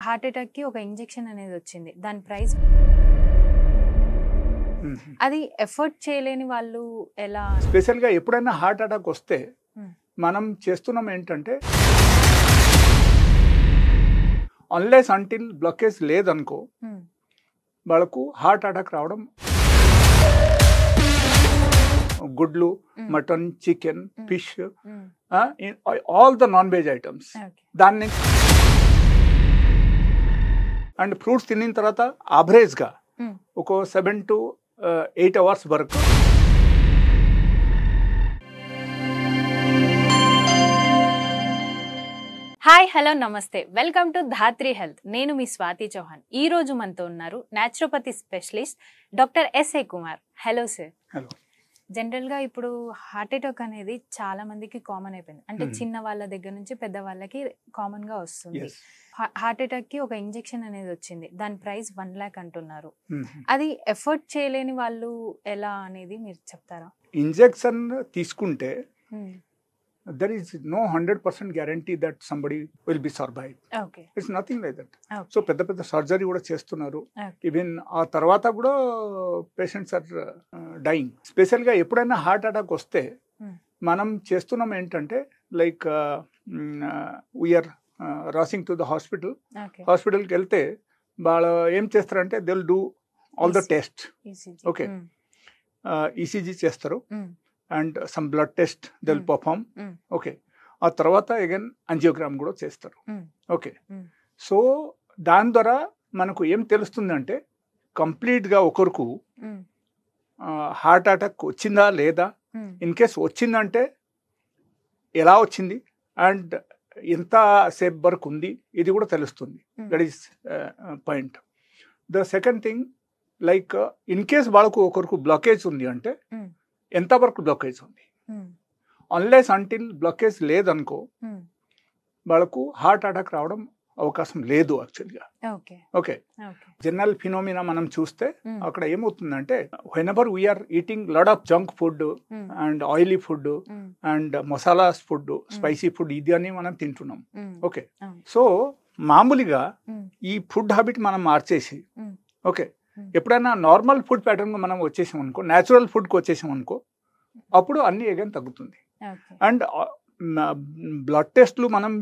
Heart attack కి ఒక injection అనేది వచ్చింది. దాని ప్రైస్ అది ఎఫర్ట్ చేయలేని వాళ్ళు ఎలా? స్పెషల్ గా ఎప్పుడైనా హార్ట్ అటాక్ వస్తే మనం చేస్తున్నాం ఏంటంటే అన్లెస్ అంటిల్ బ్లాకేజ్ లేదనుకో వాళ్ళకు హార్ట్ అటాక్ రావడం గుడ్లు, mutton, chicken, fish, all the non veg items దాన్ని అండ్ ఫ్రూట్స్ తిన్న తర్వాత యావరేజ్గా ఒక 7 to 8 hours వరకు హాయ్ హలో నమస్తే, వెల్కమ్ టు ధాత్రి హెల్త్. నేను మీ స్వాతి చౌహాన్. ఈ రోజు మనతో ఉన్నారు naturopathy specialist doctor S A Kumar. Hello sir. Hello. జనరల్గా ఇప్పుడు హార్ట్ అటాక్ అనేది చాలా మందికి కామన్ అయిపోయింది. అంటే చిన్న వాళ్ళ దగ్గర నుంచి పెద్ద వాళ్ళకి కామన్ గా వస్తుంది. హార్ట్ అటాక్ కి ఒక ఇంజెక్షన్ అనేది వచ్చింది. దాని ప్రైస్ 1 lakh అంటున్నారు. అది ఎఫర్ట్ చేయలేని వాళ్ళు ఎలా అనేది మీరు చెప్తారా? ఇంజెక్షన్ తీసుకుంటే there is no 100% guarantee that somebody will be survived. Okay. It's nothing like that. Okay. So పెద్ద సర్జరీ కూడా చేస్తున్నారు. Okay. ఈవెన్ ఆ తర్వాత కూడా పేషెంట్స్ ఆర్ డైయింగ్. స్పెషల్గా ఎప్పుడైనా హార్ట్ అటాక్ వస్తే మనం చేస్తున్నాం ఏంటంటే like we're rushing to the hospital. హాస్పిటల్కి వెళ్తే వాళ్ళు ఏం చేస్తారంటే they will do all the test. Okay, ECG చేస్తారు and some blood test they will perform. Okay, ఆ తర్వాత అగైన్ అంజియోగ్రామ్ కూడా చేస్తారు. ఓకే, సో దాని ద్వారా మనకు ఏం తెలుస్తుందంటే కంప్లీట్గా ఒకరికి హార్ట్ అటాక్ వచ్చిందా లేదా, ఇన్ కేస్ వచ్చిందంటే ఎలా వచ్చింది అండ్ ఎంత సేపు వరకు ఉంది ఇది కూడా తెలుస్తుంది. That is point. The second thing like in case వాళ్ళకు ఒకరికి బ్లాకేజ్ ఉంది అంటే ఎంతవరకు బ్లాకేజ్ ఉంది. అన్లెస్ అంటిల్ బ్లాకేజ్ లేదనుకో వాళ్ళకు హార్ట్ అటాక్ రావడం అవకాశం లేదు యాక్చువల్గా. ఓకే, జనరల్ ఫినోమినా మనం చూస్తే అక్కడ ఏమవుతుందంటే whenever we are eating lot of junk food and oily food and masalas food, spicy food ఇది అని మనం తింటున్నాం. ఓకే, సో మామూలుగా ఈ ఫుడ్ హ్యాబిట్ మనం మార్చేసి ఓకే ఎప్పుడైనా నార్మల్ ఫుడ్ ప్యాటర్న్ మనం వచ్చేసాం అనుకో, న్యాచురల్ ఫుడ్కి వచ్చేసాం అనుకో, అప్పుడు అన్ని ఏగైనా తగ్గుతుంది. అండ్ బ్లడ్ టెస్ట్లు మనం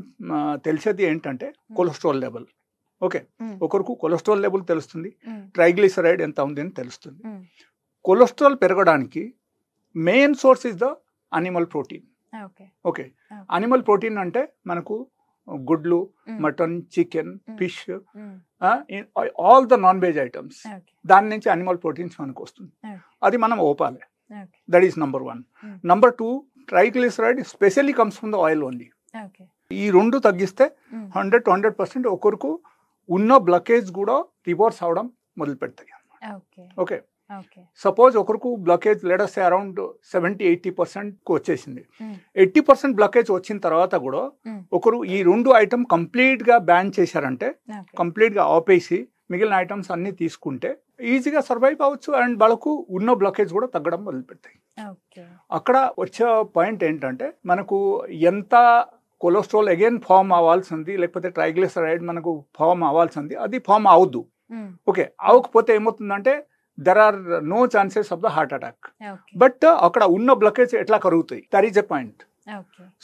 తెలిసేది ఏంటంటే కొలెస్ట్రాల్ లెవెల్. ఓకే, ఒకరికి కొలెస్ట్రాల్ లెవెల్ తెలుస్తుంది, ట్రైగ్లిసరైడ్ ఎంత ఉంది అని తెలుస్తుంది. కొలెస్ట్రాల్ పెరగడానికి main source is the animal protein. Okay, animal protein అంటే మనకు గుడ్లు, mutton, chicken, fish, all the non veg items దాని నుంచి అనిమల్ ప్రోటీన్స్ మనకు వస్తుంది. అది మనం ఓపాలి. That is number 1. Number 2, triglyceride specially comes from the oil only. ఈ రెండు తగ్గిస్తే 100 to 100% ఒకరికి ఉన్న బ్లాకేజ్ కూడా రివర్స్ అవడం మొదలు పెడతాయి. ఓకే, సపోజ్ ఒకరికి బ్లాకేజ్ లెటస్ అరౌండ్ 70-80% వచ్చేసింది. 80% బ్లాకేజ్ వచ్చిన తర్వాత కూడా ఒకరు ఈ రెండు ఐటమ్ కంప్లీట్ గా బ్యాన్ చేశారంటే, కంప్లీట్ గా ఆపేసి మిగిలిన ఐటమ్స్ అన్ని తీసుకుంటే ఈజీగా సర్వైవ్ అవ్వచ్చు అండ్ వాళ్ళకు ఉన్న బ్లాకేజ్ కూడా తగ్గడం మొదలు పెడతాయి. అక్కడ వచ్చే పాయింట్ ఏంటంటే మనకు ఎంత కొలెస్ట్రాల్ అగైన్ ఫామ్ అవ్వాల్సింది లేకపోతే ట్రైగ్లిసరైడ్ మనకు ఫామ్ అవ్వాల్సింది అది ఫామ్ అవద్దు. ఓకే, అవ్వకపోతే ఏమవుతుందంటే there are no chances of the heart attack. But అక్కడ ఉన్న బ్లాకేజ్ ఎట్లా కరుగుతాయి, that is a point.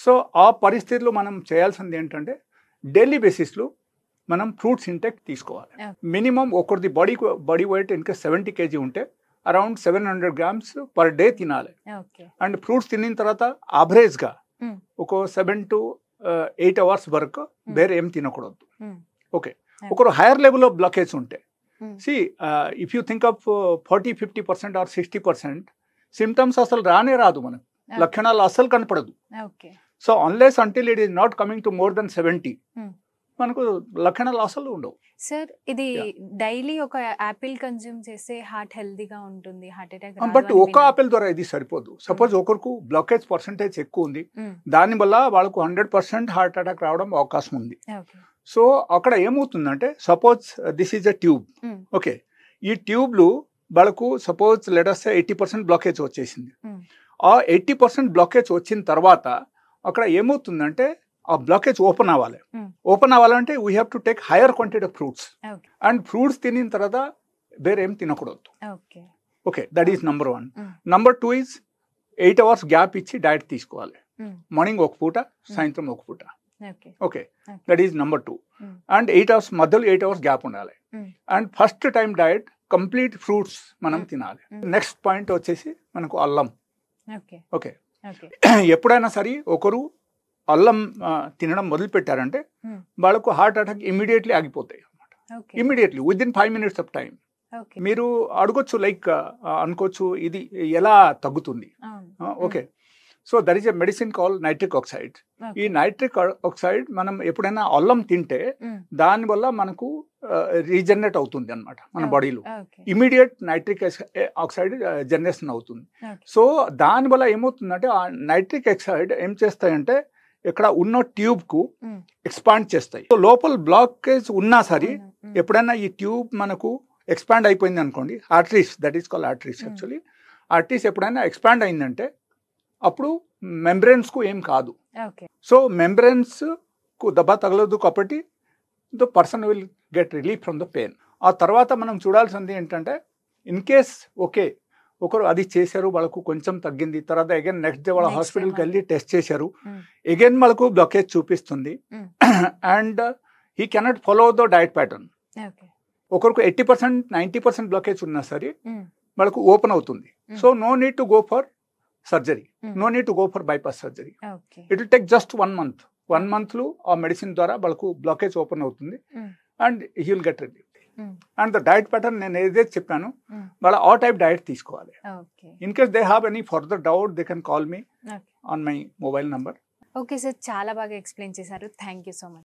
So ఆ పరిస్థితుల్లో మనం చేయాల్సింది ఏంటంటే డైలీ బేసిస్లో మనం ఫ్రూట్స్ ఇంటెక్ తీసుకోవాలి. మినిమం ఒకరిది బాడీ వెయిట్ ఇంకా 70 kg ఉంటే అరౌండ్ 700 grams పర్ డే తినాలి. అండ్ ఫ్రూట్స్ తిన్న తర్వాత యావరేజ్గా ఒక 7 to 8 hours వరకు వేరే ఏం తినకూడదు. ఓకే, ఒకరు హైయర్ లెవెల్ ఆఫ్ బ్లాకేజ్ ఉంటే see if you think of 40-50% or 60% symptoms అసలు రానే రాదు, మనకు లక్షణాలు అసలు కనపడదు. So unless until it is not coming to more than 70 మనకు లక్షణాలు అసలు ఉండవు. సార్, ఇది డైలీ ఒక యాపిల్ కన్జ్యూమ్ చేస్తే హార్ట్ హెల్దీగా ఉంటుంది, హార్ట్ అటాక్ బట్ ఒక ఆపిల్ ద్వారా ఇది సరిపోదు. సపోజ్ ఒకరికి బ్లాకేజ్ పర్సెంటేజ్ ఎక్కువ ఉంది, దానివల్ల వాళ్ళకు 100% హార్ట్ అటాక్ రావడం అవకాశం ఉంది. సో అక్కడ ఏమవుతుందంటే suppose this is a tube. Okay, ఈ ట్యూబ్లు వాళ్ళకు సపోజ్ లెటస్ 80% బ్లాకేజ్ వచ్చేసింది. ఆ 80% బ్లాకేజ్ వచ్చిన తర్వాత అక్కడ ఏమవుతుందంటే ఆ బ్లాకేజ్ ఓపెన్ అవ్వాలి. ఓపెన్ అవ్వాలంటే we have to take hire quantity of fruits. Okay. And fruits తినిన తర్వాత వేరే ఏం తినకూడదు. Okay. Okay, that is number 1. Number 2 is 8 hours gap ఇచ్చి డైట్ తీసుకోవాలి. మార్నింగ్ ఒక పూట, సాయంత్రం ఒక పూట. Okay, that is number 2. And 8 hours మధ్యలో 8 hours గ్యాప్ ఉండాలి. And first time diet complete fruits మనం తినాలి. నెక్స్ట్ పాయింట్ వచ్చేసి మనకు అల్లం. ఓకే, ఎప్పుడైనా సరే ఒకరు అల్లం తినడం మొదలు పెట్టారంటే వాళ్ళకు హార్ట్ అటాక్ ఇమీడియట్లీ ఆగిపోతాయి అన్నమాట. Immediately within 5 minutes of time. మీరు అడగొచ్చు, లైక్ అనుకోవచ్చు ఇది ఎలా తగ్గుతుంది. Okay, so that is a medicine call nitric oxide. ఈ నైట్రిక్ ఆక్సైడ్ మనం ఎప్పుడైనా అల్లం తింటే దానివల్ల మనకు రీజనరేట్ అవుతుంది అనమాట మన బాడీలో. ఇమీడియట్ నైట్రిక్ ఆక్సైడ్ జనరేషన్ అవుతుంది. సో దానివల్ల ఏమవుతుందంటే ఆ నైట్రిక్ ఆక్సైడ్ ఏం చేస్తాయంటే ఇక్కడ ఉన్న ట్యూబ్ కు ఎక్స్పాండ్ చేస్తాయి. సో లోపల బ్లాకేజ్ ఉన్నా సరే ఎప్పుడైనా ఈ ట్యూబ్ మనకు ఎక్స్పాండ్ అయిపోయింది అనుకోండి, arteries, that is call arteries. Actually arteries ఎప్పుడైనా ఎక్స్పాండ్ అయిందంటే అప్పుడు మెంబ్రెన్స్ కు ఏం కాదు. సో మెంబ్రెన్స్ కు దెబ్బ తగలదు కాబట్టి the person will get relief from the pain. ఆ తర్వాత మనం చూడాల్సింది ఏంటంటే ఇన్ కేస్ ఓకే ఒకరు అది చేశారు, వాళ్ళకు కొంచెం తగ్గింది, తర్వాత అగైన్ నెక్స్ట్ డే వాళ్ళ హాస్పిటల్కి వెళ్ళి టెస్ట్ చేశారు, అగైన్ వాళ్ళకు బ్లాకేజ్ చూపిస్తుంది and he cannot follow the diet pattern. ఒకరికి 80%, 90% బ్లాకేజ్ ఉన్నా సరే వాళ్ళకు ఓపెన్ అవుతుంది. So no need to go for surgery, no need to go for bypass surgery. It will take just 1 month. 1 month లో ఆ medicine ద్వారా వాళ్ళకు బ్లాకేజ్ ఓపెన్ అవుతుంది and he will get relief. And the diet pattern నేను ఏదైతే చెప్పాను వాళ్ళ ఆ టైప్ డైట్ తీసుకోవాలి. In case they have any further doubt they can call me on my mobile number. Okay sir, చాలా బాగా ఎక్స్ప్లెయిన్ చేశారు. Thank you so much.